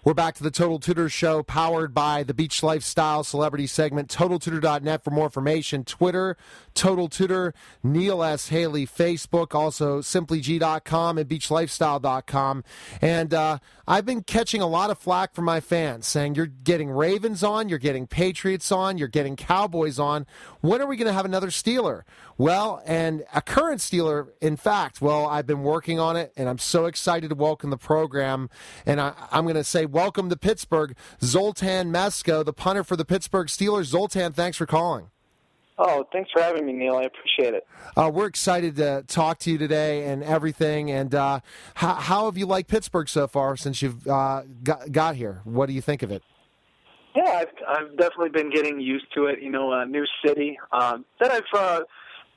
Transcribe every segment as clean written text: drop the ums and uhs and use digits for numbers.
We're back to the Total Tutor Show, powered by the Beach Lifestyle celebrity segment, TotalTutor.net for more information. Twitter, Total Tutor, Neil S. Haley, Facebook, also simplyg.com and beachlifestyle.com. And I've been catching a lot of flack from my fans saying you're getting Ravens on, you're getting Patriots on, you're getting Cowboys on. When are we going to have another Steeler? Well, and a current Steeler, in fact, well, I've been working on it, and I'm so excited to welcome the program. And I'm going to say welcome to Pittsburgh, Zoltan Mesko, the punter for the Pittsburgh Steelers. Zoltan, thanks for calling. Oh, thanks for having me, Neil. I appreciate it. We're excited to talk to you today and everything. And how have you liked Pittsburgh so far since you've got here? What do you think of it? Yeah, I've definitely been getting used to it. You know, a new city that I've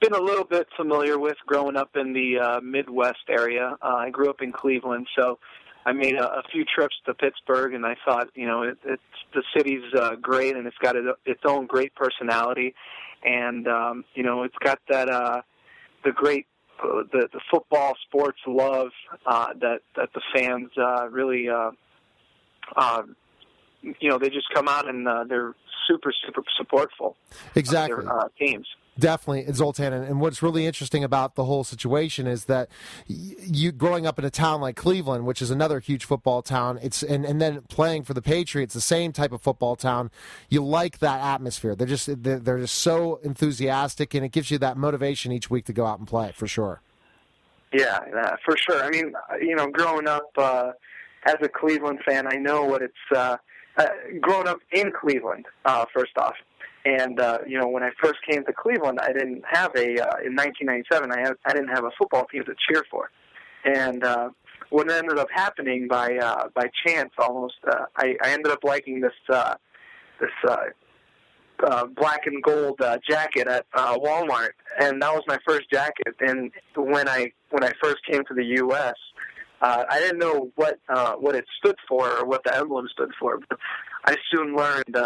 been a little bit familiar with growing up in the Midwest area. I grew up in Cleveland, so I made a few trips to Pittsburgh, and I thought, you know, the city's great, and it's got its own great personality, and you know, it's got that the great the football sports love that the fans really you know, they just come out and they're super supportful. Exactly. Of their teams. Definitely, Zoltan. And what's really interesting about the whole situation is that you growing up in a town like Cleveland, which is another huge football town, and then playing for the Patriots, the same type of football town, you like that atmosphere. They're just so enthusiastic, and it gives you that motivation each week to go out and play, for sure. Yeah, for sure. I mean, you know, growing up as a Cleveland fan, I know what it's growing up in Cleveland, first off. And, you know, when I first came to Cleveland, I didn't have in 1997, I didn't have a football team to cheer for. And what ended up happening by chance almost, I ended up liking this black and gold jacket at Walmart. And that was my first jacket. And when I first came to the U.S., I didn't know what it stood for or what the emblem stood for, but I soon learned,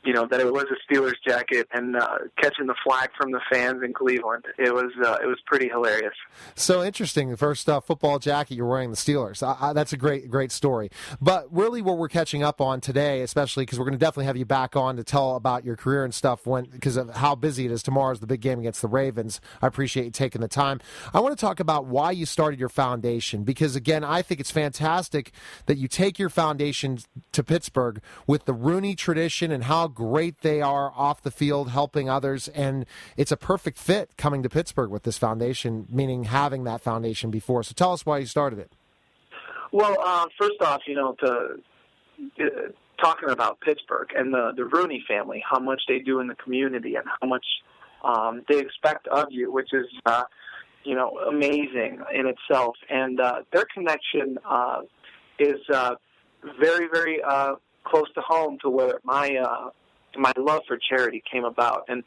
you know, that it was a Steelers jacket, and catching the flack from the fans in Cleveland, it was pretty hilarious. So interesting. The first football jacket you're wearing the Steelers. That's a great story. But really, what we're catching up on today, especially because we're going to definitely have you back on to tell about your career and stuff, because of how busy it is. Tomorrow's the big game against the Ravens. I appreciate you taking the time. I want to talk about why you started your foundation, because again, I think it's fantastic that you take your foundation to Pittsburgh with the Rooney tradition and how great they are off the field helping others, and it's a perfect fit coming to Pittsburgh with this foundation, meaning having that foundation before. So tell us why you started it. Well, first off, you know, talking about Pittsburgh and the Rooney family, how much they do in the community and how much they expect of you, which is you know, amazing in itself. And their connection is very close to home to where my love for charity came about. And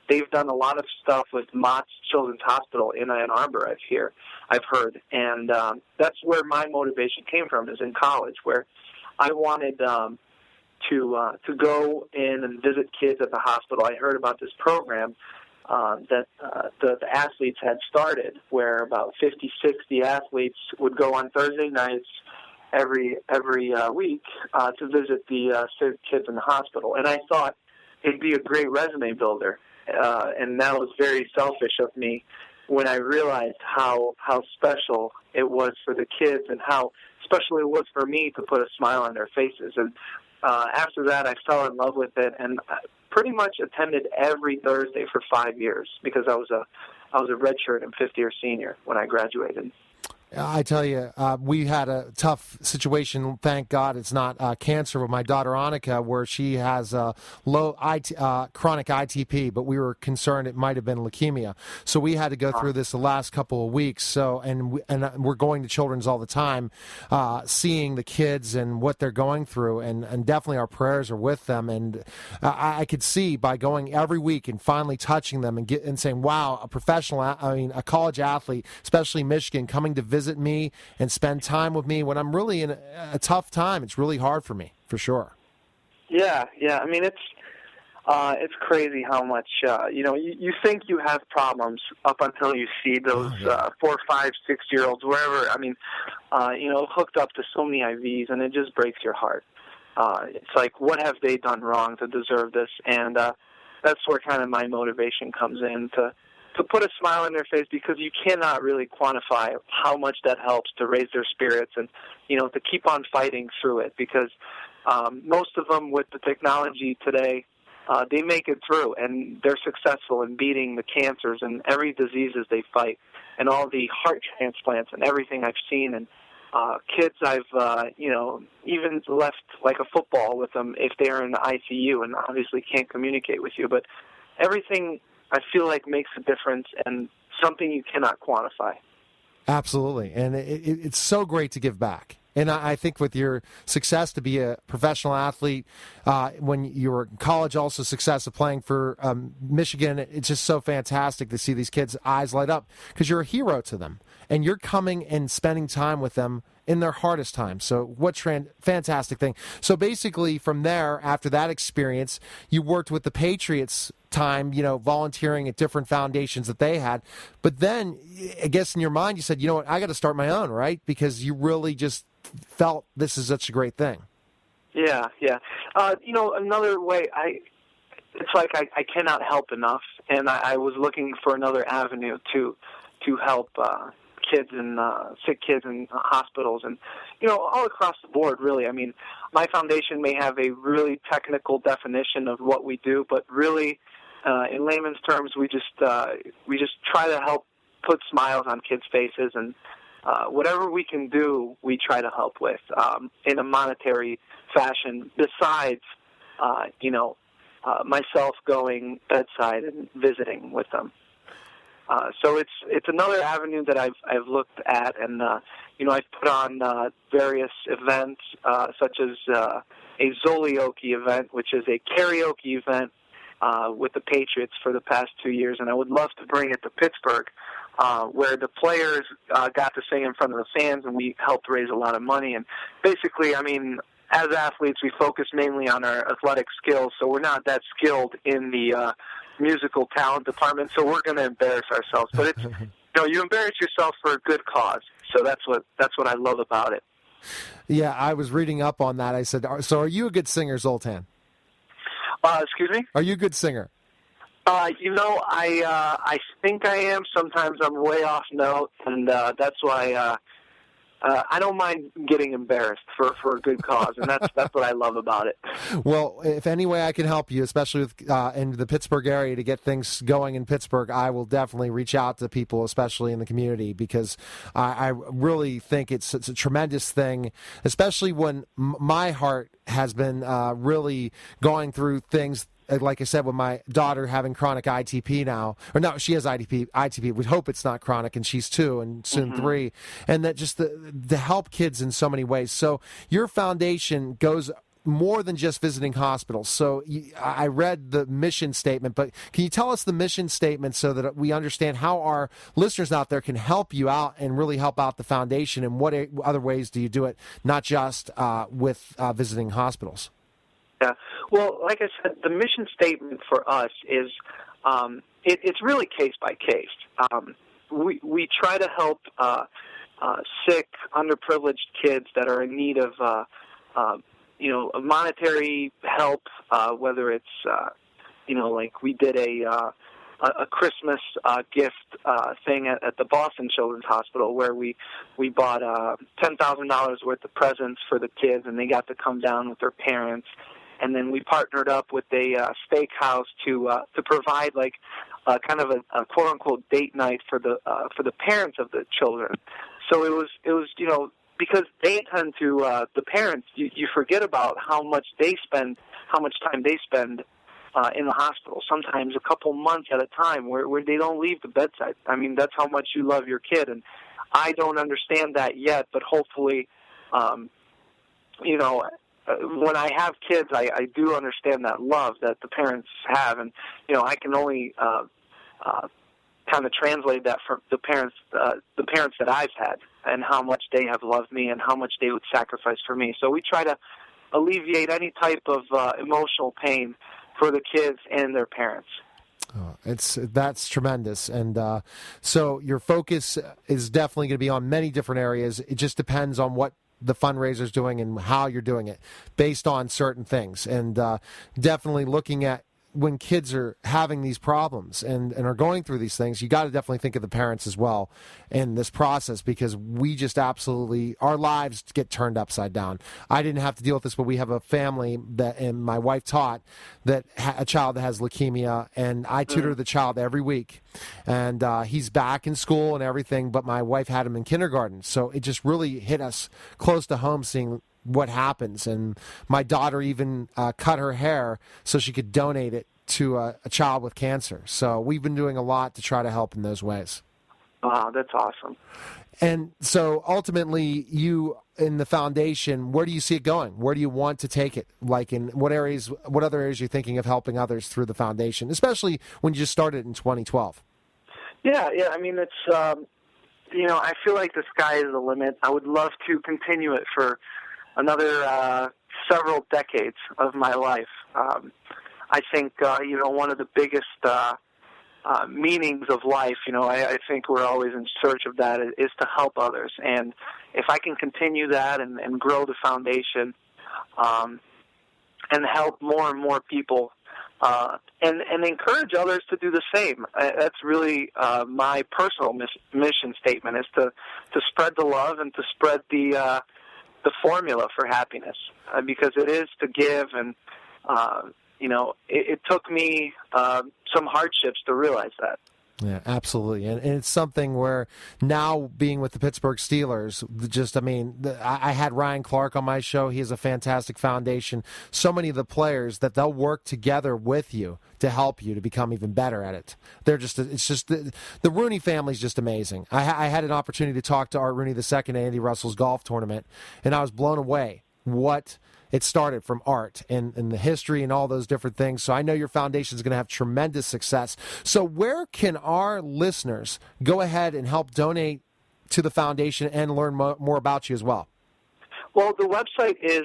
they've done a lot of stuff with Mott's Children's Hospital in Ann Arbor, I've heard. And that's where my motivation came from, is in college, where I wanted to go in and visit kids at the hospital. I heard about this program that the athletes had started, where about 50, 60 athletes would go on Thursday nights every week to visit the sick kids in the hospital. And I thought it'd be a great resume builder. And that was very selfish of me when I realized how special it was for the kids and how special it was for me to put a smile on their faces. And after that, I fell in love with it, and pretty much attended every Thursday for 5 years, because I was a redshirt and fifth-year senior when I graduated. I tell you, we had a tough situation. Thank God it's not cancer with my daughter Annika, where she has low chronic ITP, but we were concerned it might have been leukemia. So we had to go through this the last couple of weeks. So and we're going to Children's all the time, seeing the kids and what they're going through, and definitely our prayers are with them. And I could see by going every week and finally touching them and saying, wow, a college athlete, especially Michigan, coming to visit me and spend time with me when I'm really in a tough time. It's really hard for me, for sure. Yeah. I mean, It's crazy how much, you think you have problems up until you see those 4, 5, 6-year-olds, wherever, hooked up to so many IVs, and it just breaks your heart. It's like, what have they done wrong to deserve this? And that's where kind of my motivation comes in, to put a smile on their face, because you cannot really quantify how much that helps to raise their spirits and, to keep on fighting through it, because most of them with the technology today, they make it through, and they're successful in beating the cancers and every diseases they fight, and all the heart transplants and everything I've seen. And kids I've, even left like a football with them if they're in the ICU and obviously can't communicate with you. But everything I feel like makes a difference, and something you cannot quantify. Absolutely, and it's so great to give back. And I think with your success to be a professional athlete, when you were in college, also success of playing for Michigan, it's just so fantastic to see these kids' eyes light up, because you're a hero to them. And you're coming and spending time with them in their hardest time. So what fantastic thing. So basically from there, after that experience, you worked with the Patriots time, volunteering at different foundations that they had. But then I guess in your mind you said, you know what, I got to start my own, right? Because you really just felt this is such a great thing. Yeah. Another way, it's like I cannot help enough, and I was looking for another avenue to help kids and sick kids in hospitals, and all across the board, really. I mean, my foundation may have a really technical definition of what we do, but really, in layman's terms, we just try to help put smiles on kids' faces, and whatever we can do, we try to help with in a monetary fashion. Besides, myself going bedside and visiting with them. So it's another avenue that I've looked at, and I've put on various events such as a Zolioki event, which is a karaoke event with the Patriots for the past 2 years, and I would love to bring it to Pittsburgh, where the players got to sing in front of the fans, and we helped raise a lot of money. And basically, as athletes, we focus mainly on our athletic skills, so we're not that skilled in the musical talent department, so we're going to embarrass ourselves. But it's you embarrass yourself for a good cause, so that's what I love about it. Yeah, I was reading up on that. I said, so are you a good singer, Zoltan? Excuse me? Are you a good singer? I think I am. Sometimes I'm way off note, and that's why I don't mind getting embarrassed for a good cause, and that's what I love about it. Well, if any way I can help you, especially with in the Pittsburgh area, to get things going in Pittsburgh, I will definitely reach out to people, especially in the community, because I really think it's a tremendous thing, especially when my heart has been really going through things. Like I said, with my daughter having chronic ITP now, or no, she has ITP. We hope it's not chronic, and she's 2 and soon 3, and that just to help kids in so many ways. So your foundation goes more than just visiting hospitals. So I read the mission statement, but can you tell us the mission statement so that we understand how our listeners out there can help you out and really help out the foundation, and what other ways do you do it, not just with visiting hospitals? Yeah. Well, like I said, the mission statement for us is it's really case by case. We try to help sick, underprivileged kids that are in need of monetary help, whether it's like we did a Christmas gift thing at the Boston Children's Hospital, where we bought $10,000 worth of presents for the kids, and they got to come down with their parents. And then we partnered up with a steakhouse to provide like kind of a quote unquote date night for the parents of the children. So it was because they tend to the parents, you forget about how much time they spend in the hospital. Sometimes a couple months at a time where they don't leave the bedside. I mean, that's how much you love your kid, and I don't understand that yet, but hopefully, when I have kids, I do understand that love that the parents have, and I can only kind of translate that for the parents that I've had, and how much they have loved me and how much they would sacrifice for me. So we try to alleviate any type of emotional pain for the kids and their parents. That's tremendous, and so your focus is definitely going to be on many different areas. It just depends on what the fundraiser's doing and how you're doing it, based on certain things, and definitely looking at when kids are having these problems and are going through these things, you got to definitely think of the parents as well in this process, because we just absolutely, our lives get turned upside down. I didn't have to deal with this, but we have a family that, and my wife taught, that a child that has leukemia, and I tutor the child every week, and he's back in school and everything, but my wife had him in kindergarten, so it just really hit us close to home seeing what happens. And my daughter even cut her hair so she could donate it to a child with cancer. So we've been doing a lot to try to help in those ways. Wow, that's awesome. And so ultimately, you in the foundation, where do you see it going? Where do you want to take it? Like, in what areas, what other areas are you thinking of helping others through the foundation, especially when you just started in 2012? Yeah, I mean, it's, I feel like the sky is the limit. I would love to continue it for another several decades of my life. I think, one of the biggest meanings of life, I think we're always in search of that, is to help others. And if I can continue that and grow the foundation and help more and more people and encourage others to do the same, that's really my personal mission statement, is to spread the love and to spread the formula for happiness, because it is to give, and it took me some hardships to realize that. Yeah, absolutely. And it's something where now, being with the Pittsburgh Steelers, I had Ryan Clark on my show. He has a fantastic foundation. So many of the players that they'll work together with you to help you to become even better at it. The Rooney family is just amazing. I had an opportunity to talk to Art Rooney II at Andy Russell's golf tournament, and I was blown away what it started from art and the history and all those different things. So I know your foundation is going to have tremendous success. So where can our listeners go ahead and help donate to the foundation and learn more about you as well? Well, the website is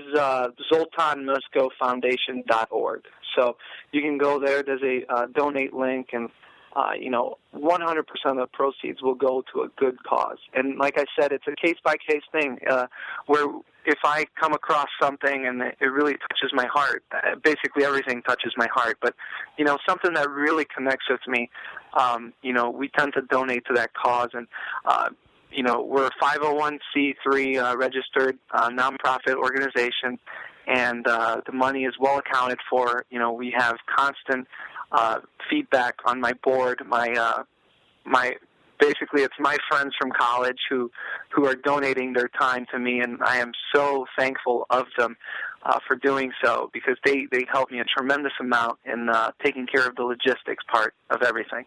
zoltanmeskofoundation.org. So you can go there. There's a donate link, and 100% of the proceeds will go to a good cause. And like I said, it's a case-by-case thing where if I come across something and it really touches my heart, basically everything touches my heart, but, something that really connects with me, we tend to donate to that cause. And, we're a 501c3 registered nonprofit organization, and the money is well accounted for. We have constant feedback on my board. Basically, it's my friends from college who are donating their time to me, and I am so thankful of them for doing so, because they help me a tremendous amount in taking care of the logistics part of everything.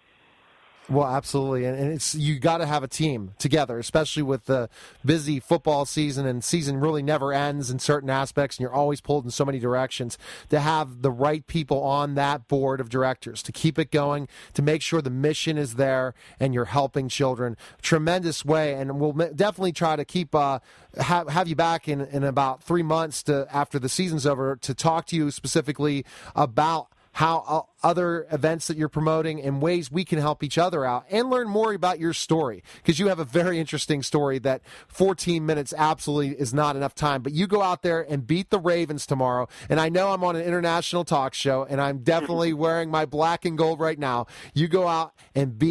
Well, absolutely, and you got to have a team together, especially with the busy football season, and season really never ends in certain aspects, and you're always pulled in so many directions, to have the right people on that board of directors to keep it going, to make sure the mission is there and you're helping children. Tremendous way, and we'll definitely try to keep have you back in about 3 months after the season's over, to talk to you specifically about how other events that you're promoting and ways we can help each other out, and learn more about your story, because you have a very interesting story that 14 minutes absolutely is not enough time. But you go out there and beat the Ravens tomorrow, and I know I'm on an international talk show, and I'm definitely wearing my black and gold right now. You go out and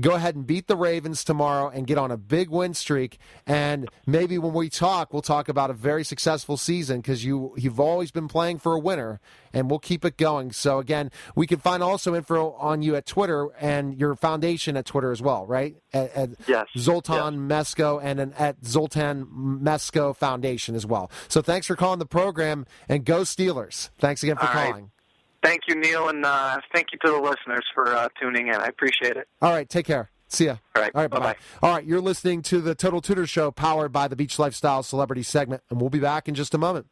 go ahead and beat the Ravens tomorrow and get on a big win streak, and maybe when we talk, we'll talk about a very successful season, because you've always been playing for a winner, and we'll keep it going. So again, we can find also info on you at Twitter and your foundation at Twitter as well, right? Yes. Zoltan Mesko, and at Zoltan Mesko Foundation as well. So thanks for calling the program, and go Steelers. Thanks again for calling. Right. Thank you, Neil, and thank you to the listeners for tuning in. I appreciate it. All right, take care. See ya. All right, bye-bye. All right, you're listening to the Total Tutor Show, powered by the Beach Lifestyle Celebrity segment, and we'll be back in just a moment.